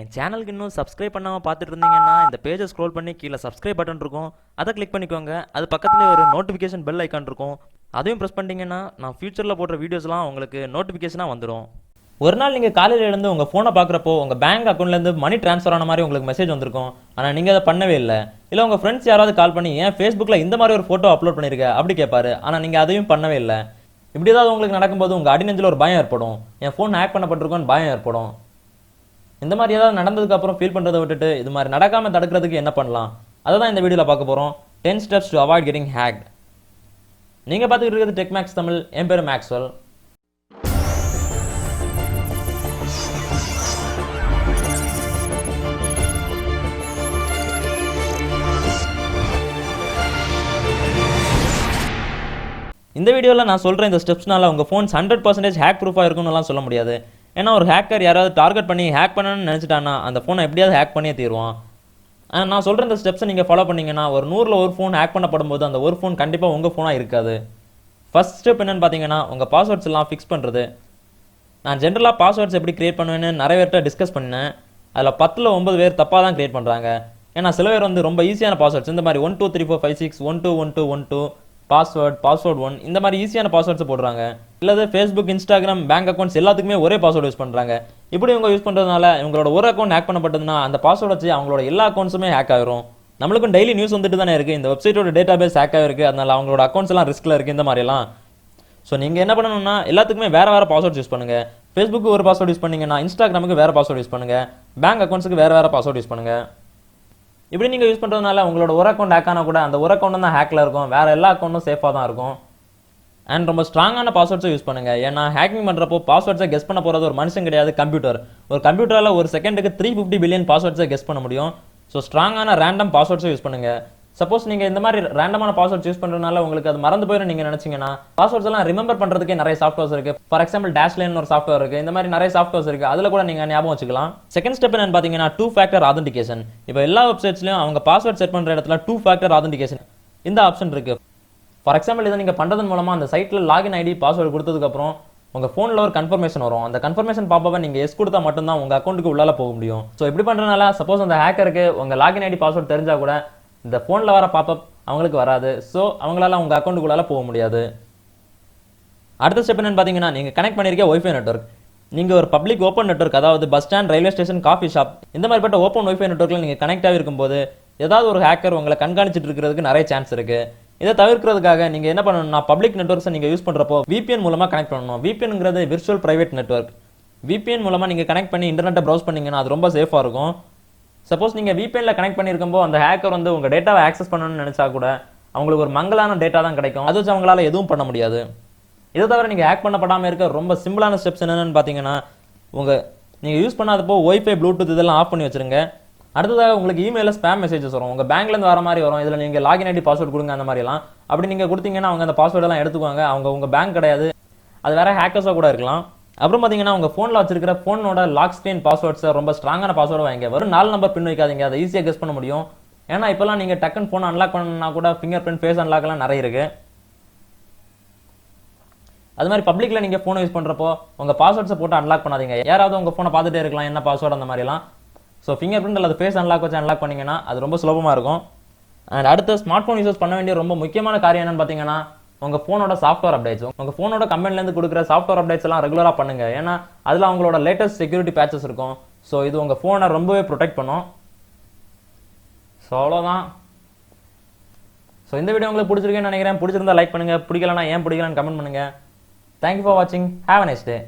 என் சேனலுக்கு இன்னும் சப்ஸ்கிரைப் பண்ணாமல் பார்த்துட்டு இருந்தீங்கன்னா இந்த பேஜை ஸ்க்ரோல் பண்ணி கீழே சப்ஸ்கிரைப் பட்டன் இருக்கும், அதை கிளிக் பண்ணிக்கோங்க. அது பக்கத்துலேயே ஒரு நோட்டிஃபிகேஷன் பெல் ஐக்கான் இருக்கும், அதையும் ப்ரெஸ் பண்ணிட்டீங்கன்னா நான் ஃபியூச்சரில் போடுற வீடியோஸ்லாம் உங்களுக்கு நோட்டிஃபிகேஷனாக வந்துடும். ஒரு நாள் நீங்கள் காலையில் எழுந்து உங்கள் ஃபோனை பார்க்குறப்போ உங்கள் பேங்க் அக்கௌண்ட்லேருந்து மணி ட்ரான்ஸ்ஃபர் ஆன மாதிரி உங்களுக்கு மெசேஜ் வந்திருக்கும். ஆனால் நீங்கள் அதை பண்ணவே இல்லை. இல்லை உங்கள் ஃப்ரெண்ட்ஸ் யாராவது கால் பண்ணி ஏன் ஃபேஸ்புக்கில் இந்த மாதிரி ஒரு ஃபோட்டோ அப்லோட் பண்ணியிருக்க அப்படி கேட்பாரு. ஆனால் நீங்கள் அதையும் பண்ணவே இல்லை. இப்படி ஏதாவது உங்களுக்கு நடக்கும்போது உங்கள் அடிநெஞ்சில் ஒரு பயம் ஏற்படும். என் ஃபோன் ஹேக் பண்ணப்பட்டிருக்கோன்னு பயம் ஏற்படும். இந்த மாதிரி ஏதாவது நடந்ததுக்கு அப்புறம் ஃபீல் பண்ணுறதை விட்டுட்டு இது மாதிரி நடக்காமல் தடுக்கிறதுக்கு என்ன பண்ணலாம், அதை தான் இந்த வீடியோவில் பார்க்க போகிறோம். 10 steps to avoid getting hacked. நீங்கள் பார்த்துக்கிட்டு இருக்கிறது டெக்மேக்ஸ் தமிழ். என் பேர் மேக்ஸ்வெல். இந்த வீடியோவில் நான் சொல்கிற இந்த ஸ்டெப்ஸ்னால உங்கள் ஃபோன்ஸ் 100% ஹேக் ப்ரூஃபாக இருக்கும்னுலாம் சொல்ல முடியாது. ஏன்னா ஒரு ஹேக்கர் யாராவது டார்கெட் பண்ணி ஹேக் பண்ணணும்னு நினச்சிட்டான்னா அந்த ஃபோனை எப்படியாவது ஹேக் பண்ணியே தீருவான். நான் சொல்கிற இந்த ஸ்டெப்ஸை நீங்கள் ஃபாலோ பண்ணிங்கன்னா ஒரு 100ல் ஒரு ஃபோன் ஹேக் பண்ணப்படும் போது அந்த ஒரு ஃபோன் கண்டிப்பாக உங்கள் ஃபோனாக இருக்காது. ஃபர்ஸ்ட் ஸ்டெப் என்னென்னு பார்த்தீங்கன்னா உங்கள் பாஸ்வேர்ட்ஸ் எல்லாம் ஃபிக்ஸ் பண்ணுறது. நான் ஜென்ரலாக பாஸ்வேர்ட்ஸ் எப்படி க்ரியேட் பண்ணுவேன்னு நிறைய பேர்கிட்ட டிஸ்கஸ் பண்ணேன். அதில் 10ல் 9 பேர் தப்பாக தான் க்ரியேட் பண்ணுறாங்க. ஏன்னா சில பேர் வந்து ரொம்ப ஈஸியான பாஸ்வேர்ட்ஸ் இந்த மாதிரி 1 2 3 4 5 6 1 2 1 2 1 2 பாஸ்வேர்ட் 1 இந்த மாதிரி ஈஸியான பாஸ்வேர்ட்ஸ் போடுறாங்க. இல்லை ஃபேஸ்புக், இன்ஸ்டாகிராம், பேங்க் அக்கௌண்ட்ஸ் எல்லாத்துக்குமே ஒரே பாஸ்வேர்டு யூஸ் பண்ணுறாங்க. இப்படி இவங்க யூஸ் பண்ணுறதுனால இவங்களோட ஒரு அக்கௌண்ட் ஹேக் பண்ணப்பட்டதுன்னா அந்த பாஸ்வேர்டு வச்சு அவங்களோட எல்லா அக்கௌண்ட்ஸுமே ஹேக் ஆகிரும். நம்மளுக்கும் டெய்லி நியூஸ் வந்துட்டு தானே இருக்குது, இந்த வெப்சைட்டோட டேட்டா பேஸ் ஹேக் ஆகிருக்கு, அதனால அவங்களோட அக்கௌண்ட்ஸ் எல்லாம் ரிஸ்கில் இருக்குது இந்த மாதிரிலாம். ஸோ நீங்கள் என்ன பண்ணணும்னா எல்லாத்துக்குமே வேறு பாஸ்வேர்ட் யூஸ் பண்ணுங்கள். ஃபேஸ்புக்கு ஒரு பாஸ்வேர்டு யூஸ் பண்ணிங்கன்னா இன்ஸ்டாகிராமுக்கு வேறு பாஸ்வேர்டு யூஸ் பண்ணுங்கள், பேங்க் அக்கௌண்ட்ஸுக்கு வேறு பாஸ்வேர்டு யூஸ் பண்ணுங்கள். இப்படி நீங்கள் யூஸ் பண்ணுறதுனால உங்களோட ஒரு அக்கௌண்ட் ஹேக் ஆனால் கூட அந்த ஒரு அக்கௌண்ட் தான் ஹேக்கில் இருக்கும், வேறு எல்லா அக்கௌண்ட்டும் சேஃபாக தான் இருக்கும். அண்ட் ரொம்ப ஸ்ட்ராங்கான பாஸ்வேர்ட்ஸை யூஸ் பண்ணுங்கள். ஏன்னா ஹேக்கிங் பண்ணுறப்போ பாஸ்வேர்ட்ஸை கெஸ் பண்ண போகிறது ஒரு மனுஷன் கிடையாது, கம்ப்யூட்டர். ஒரு கம்ப்யூட்டரில் ஒரு செகண்டுக்கு 350 பில்லியன் பாஸ்வேர்ட்ஸை கெஸ் பண்ண முடியும். ஸோ ஸ்ட்ராங்கான ரேண்டம் பாஸ்வேர்ட்ஸை யூஸ் பண்ணுங்கள். சப்போஸ் நீங்கள் இந்த மாதிரி ரேண்டமான பாஸ்வேர்ட்ஸ் யூஸ் பண்ணுறதுனால உங்களுக்கு அது மறந்து போயிடும் நீங்கள் நினச்சிங்கன்னா பாஸ்வேர்ட்ஸ் எல்லாம் ரிமெம்பர் பண்ணுறதுக்கே நிறைய சாஃப்ட்வேர்ஸ் இருக்குது. ஃபார் எக்ஸாம்பிள் டேஷ்லைன் ஒரு சாஃப்ட்வேர் இருக்குது, இந்த மாதிரி நிறைய சாஃப்ட்வேர்ஸ் இருக்குது, அதில் கூட நீங்கள் ஞாபகம் வச்சுக்கலாம். செகண்ட் ஸ்டெப் என்னன்னு பார்த்தீங்கன்னா 2 factor authentication. இப்போ எல்லா வெப்சைட்ஸ்லையும் அவங்க பாஸ்வேர்ட் செட் பண்ணுற இடத்துல 2 factor authentication இந்த ஆப்ஷன் இருக்குது. ஃபார் எக்ஸாம்பிள் இதை நீங்கள் பண்ணுறதன் மூலமாக அந்த சைட்டில் லாகின் ஐடி பாஸ்வேர்டு கொடுத்ததுக்கப்புறம் உங்கள் ஃபோனில் ஒரு கன்ஃபர்மேஷன் வரும். அந்த கன்ஃபர்மேஷன் பாப்பவை நீங்கள் எஸ் கொடுத்தா மட்டும்தான் உங்கள் அக்கௌண்ட்டுக்கு உள்ளால போக முடியும். ஸோ இப்படி பண்ணுறதுனால சப்போஸ் அந்த ஹேக்கருக்கு உங்கள் லாகின் ஐடி பாஸ்வேர்டு தெரிஞ்சால் கூட இந்த ஃபோனில் வர பாப்பப் அவங்களுக்கு வராது. ஸோ அவங்களால உங்கள் அக்கௌண்ட்டுக்குள்ளால போக முடியாது. அடுத்த ஸ்டெப் என்னன்னு பார்த்தீங்கன்னா நீங்கள் கனெக்ட் பண்ணியிருக்க ஒய்ஃபை நெட்வொர்க். நீங்கள் ஒரு பப்ளிக் ஓப்பன் நெட்வொர்க், அதாவது bus stand, railway station, coffee shop இந்த மாதிரிப்பட்ட ஓப்பன் ஒய்ஃபை நெட்வொர்க்கில் நீங்கள் கனெக்ட் ஆகிருக்கும்போது ஏதாவது ஒரு ஹேக்கர் உங்களை கண்காணிச்சிட்டு இருக்கிறதுக்கு நிறைய சான்ஸ் இருக்குது. இதை தவிர்க்கிறதுக்காக நீங்கள் என்ன பண்ணணும்னா பப்ளிக் நெட்வொர்க்ஸை நீங்கள் யூஸ் பண்ணுறப்போ VPN மூலமாக கனெக்ட் பண்ணணும். VPNங்கிறது விர்ச்சுவல் பிரைவேட் நெட்வொர்க். VPN மூலமாக நீங்கள் கனெக்ட் பண்ணி இன்டர்நெட்டை ப்ரௌஸ் பண்ணிங்கன்னா அது ரொம்ப சேஃபாக இருக்கும். சப்போஸ் நீங்கள் VPNல கனெக்ட் பண்ணியிருக்கும்போது அந்த ஹேக்கர் வந்து உங்கள் டேட்டாவை ஆக்சஸ் பண்ணணும்னு நினச்சா கூட அவங்களுக்கு ஒரு மங்கலான டேட்டா தான் கிடைக்கும். அது வச்சு அவங்களால எதுவும் பண்ண முடியாது. இதை தவிர நீங்கள் ஹேக் பண்ணப்படாமல் இருக்க ரொம்ப சிம்பிளான ஸ்டெப்ஸ் என்னென்னு பார்த்தீங்கன்னா நீங்கள் யூஸ் பண்ணாதப்போ ஒய்ஃபை, ப்ளூடூத் இதெல்லாம் ஆஃப் பண்ணி வச்சுருங்க. அடுத்ததாக உங்களுக்கு இமெயிலில் ஸ்பேம் மெசேஜஸ் வரும், உங்கள் பேங்க்லேருந்து வர மாதிரி வரும். இதில் நீங்கள் லாகின் ஐடி பாஸ்வேர்டு கொடுங்க அந்த மாதிரிலாம். அப்படி நீங்கள் கொடுத்தீங்கன்னா அவங்க அந்த பாஸ்வேர்டெல்லாம் எடுத்துக்குவாங்க. அவங்க உங்கள் பேங்க் கிடையாது, அது வேறு ஹேக்கர்ஸாக கூட இருக்கலாம். அப்புறம் பார்த்தீங்கன்னா உங்கள் ஃபோனில் வச்சிருக்கிற ஃபோனோட லாக் ஸ்க்ரீன் பாஸ்வேர்ட்ஸை ரொம்ப ஸ்ட்ராங்கான பாஸ்வேர்டு வாங்க. வெறும் 4 நம்பர் பின் வைக்காதீங்க, அதை ஈஸியாக கெஸ் பண்ண முடியும். ஏன்னா இப்போலாம் நீங்கள் டக்குன்னு ஃபோன் அன்லாக் பண்ணணும்னா கூட ஃபிங்கர் பிரிண்ட், ஃபேஸ் அன்லாக்லாம் நிறைய இருக்குது. அது மாதிரி பப்ளிக்கில் நீங்கள் ஃபோனை யூஸ் பண்ணுறப்போ உங்கள் பாஸ்வேர்ட்ஸை போட்டு அன்லாக் பண்ணாதீங்க. யாராவது உங்கள் ஃபோனை பார்த்துட்டே இருக்கலாம் என்ன பாஸ்வேர்டு அந்த மாதிரிலாம். ஸோ ஃபிங்கர் பிரிண்ட் அல்லது ஃபேஸ் அன்லாக் வச்சு அன்லாக் பண்ணிங்கன்னா அது ரொம்ப சுலபமாக இருக்கும். அண்ட் அடுத்து ஸ்மார்ட் ஃபோன் யூஸ் பண்ண வேண்டிய ரொம்ப முக்கியமான காரியம் என்னன்னு பார்த்தீங்கன்னா உங்கள் ஃபோனோட சாஃப்ட்வேர் அப்டேட்ஸ். உங்கள் ஃபோனோட கம்பெனிலேருந்து கொடுக்குற சாஃப்ட்வேர் அப்டேட்ஸ் எல்லாம் ரெகுலராக பண்ணுங்கள். ஏன்னா அதில் அவங்களோட லேட்டஸ்ட் செக்யூரிட்டி பேச்சஸ் இருக்கும். ஸோ இது உங்கள் ஃபோனை ரொம்பவே ப்ரொடெக்ட் பண்ணும். ஸோ அவ்வளோதான். ஸோ இந்த வீடியோ உங்களுக்கு பிடிச்சிருக்கேன்னு நினைக்கிறேன். பிடிச்சிருந்தா லைக் பண்ணுங்கள், பிடிக்கலன்னா ஏன் பிடிக்கலன்னு கமெண்ட் பண்ணுங்கள். தேங்க்யூ ஃபார் வாட்சிங். Have a nice day.